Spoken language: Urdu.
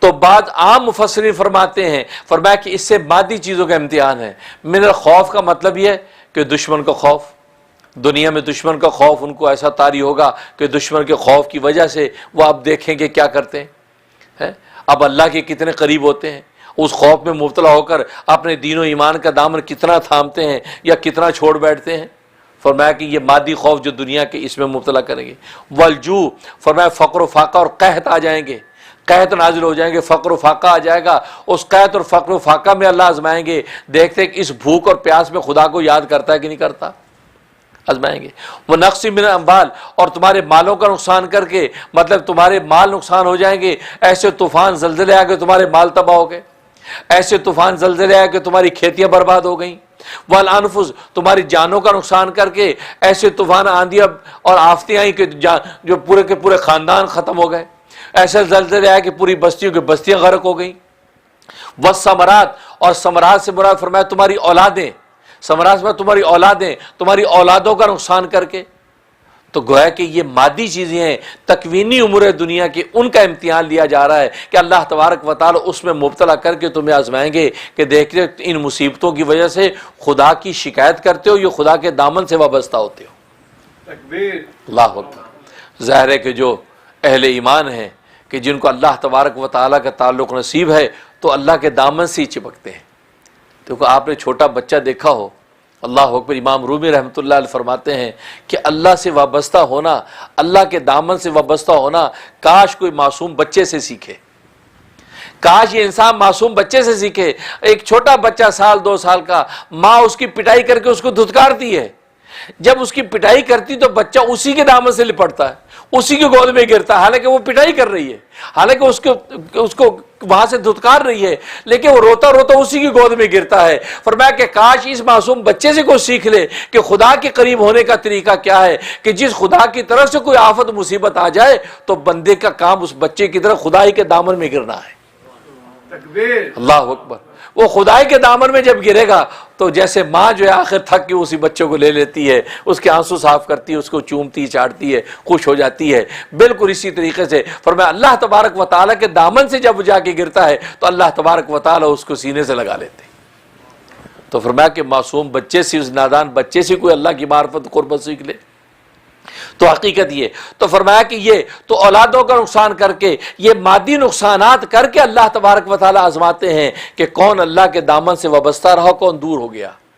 تو بعض عام مفسرین فرماتے ہیں، فرمایا کہ اس سے مادی چیزوں کا امتحان ہے۔ من الخوف کا مطلب یہ ہے کہ دشمن کا خوف، دنیا میں دشمن کا خوف ان کو ایسا طاری ہوگا کہ دشمن کے خوف کی وجہ سے وہ اب دیکھیں گے کیا کرتے ہیں، اب اللہ کے کتنے قریب ہوتے ہیں، اس خوف میں مبتلا ہو کر اپنے دین و ایمان کا دامن کتنا تھامتے ہیں یا کتنا چھوڑ بیٹھتے ہیں۔ فرمایا کہ یہ مادی خوف جو دنیا کے اس میں مبتلا کریں گے۔ والجو، فرمایا فقر و فاقہ اور قحط آ جائیں گے، قحط نازل ہو جائیں گے، فقر و فاقہ آ جائے گا۔ اس قحط اور فقر و فاقہ میں اللہ آزمائیں گے، دیکھتے ہیں کہ اس بھوک اور پیاس میں خدا کو یاد کرتا ہے کہ نہیں کرتا، آزمائیں گے۔ وہ نقص من الاموال، اور تمہارے مالوں کا نقصان کر کے، مطلب تمہارے مال نقصان ہو جائیں گے، ایسے طوفان زلزلے آ کے تمہارے مال تباہ ہو گئے، ایسے طوفان زلزلے آ کے تمہاری کھیتیاں برباد ہو گئیں۔ والانفس، تمہاری جانوں کا نقصان کر کے ایسے طوفان آندھیاں اور آفتیں آئیں کہ جو پورے کے پورے خاندان ختم ہو گئے، ایسے زلزلے آئے کہ پوری بستیوں کی بستیاں غرق ہو گئیں۔ والثمرات، اور ثمرات سے مراد فرمایا تمہاری اولادیں، ثمرات میں تمہاری اولادیں، تمہاری اولادوں کا نقصان کر کے۔ تو گویا کہ یہ مادی چیزیں ہیں، تکوینی امور دنیا کی، ان کا امتحان لیا جا رہا ہے کہ اللہ تبارک و تعالی اس میں مبتلا کر کے تمہیں آزمائیں گے کہ دیکھتے ان مصیبتوں کی وجہ سے خدا کی شکایت کرتے ہو یا خدا کے دامن سے وابستہ ہوتے ہو۔ تکبیر۔ اللہ اکبر۔ ظاہر ہے کہ جو اہل ایمان ہیں کہ جن کو اللہ تبارک و تعالی کا تعلق نصیب ہے تو اللہ کے دامن سے ہی چپکتے ہیں۔ دیکھو آپ نے چھوٹا بچہ دیکھا ہو، اللہ اکبر، امام رومی رحمۃ اللہ علیہ فرماتے ہیں کہ اللہ سے وابستہ ہونا، اللہ کے دامن سے وابستہ ہونا کاش کوئی معصوم بچے سے سیکھے، کاش یہ انسان معصوم بچے سے سیکھے۔ ایک چھوٹا بچہ 1-2 سال کا، ماں اس کی پٹائی کر کے اس کو دھتکارتی ہے، جب اس کی پٹائی کرتی تو بچہ اسی کے دامن سے لپٹتا ہے، اسی کی گود میں گرتا ہے، حالانکہ وہ پٹائی کر رہی ہے، حالانکہ اس کو وہاں سے دھتکار رہی ہے، لیکن وہ روتا روتا اسی کی گود میں گرتا ہے۔ فرمایا کہ کاش اس معصوم بچے سے کوئی سیکھ لے کہ خدا کے قریب ہونے کا طریقہ کیا ہے، کہ جس خدا کی طرف سے کوئی آفت مصیبت آ جائے تو بندے کا کام اس بچے کی طرف خدائی کے دامن میں گرنا ہے۔ تکبیر۔ اللہ اکبر۔ وہ خدائی کے دامن میں جب گرے گا تو جیسے ماں جو ہے آخر تھک کے اسی بچے کو لے لیتی ہے، اس کے آنسو صاف کرتی ہے، اس کو چومتی چاٹتی ہے، خوش ہو جاتی ہے، بالکل اسی طریقے سے فرمایا اللہ تبارک و تعالیٰ کے دامن سے جب جا کے گرتا ہے تو اللہ تبارک و تعالیٰ اس کو سینے سے لگا لیتے ہیں۔ تو فرمایا کہ معصوم بچے سے، اس نادان بچے سے کوئی اللہ کی معرفت قربت سیکھ لے تو حقیقت یہ۔ تو فرمایا کہ یہ تو اولادوں کا نقصان کر کے، یہ مادی نقصانات کر کے اللہ تبارک و تعالیٰ آزماتے ہیں کہ کون اللہ کے دامن سے وابستہ رہا، کون دور ہو گیا۔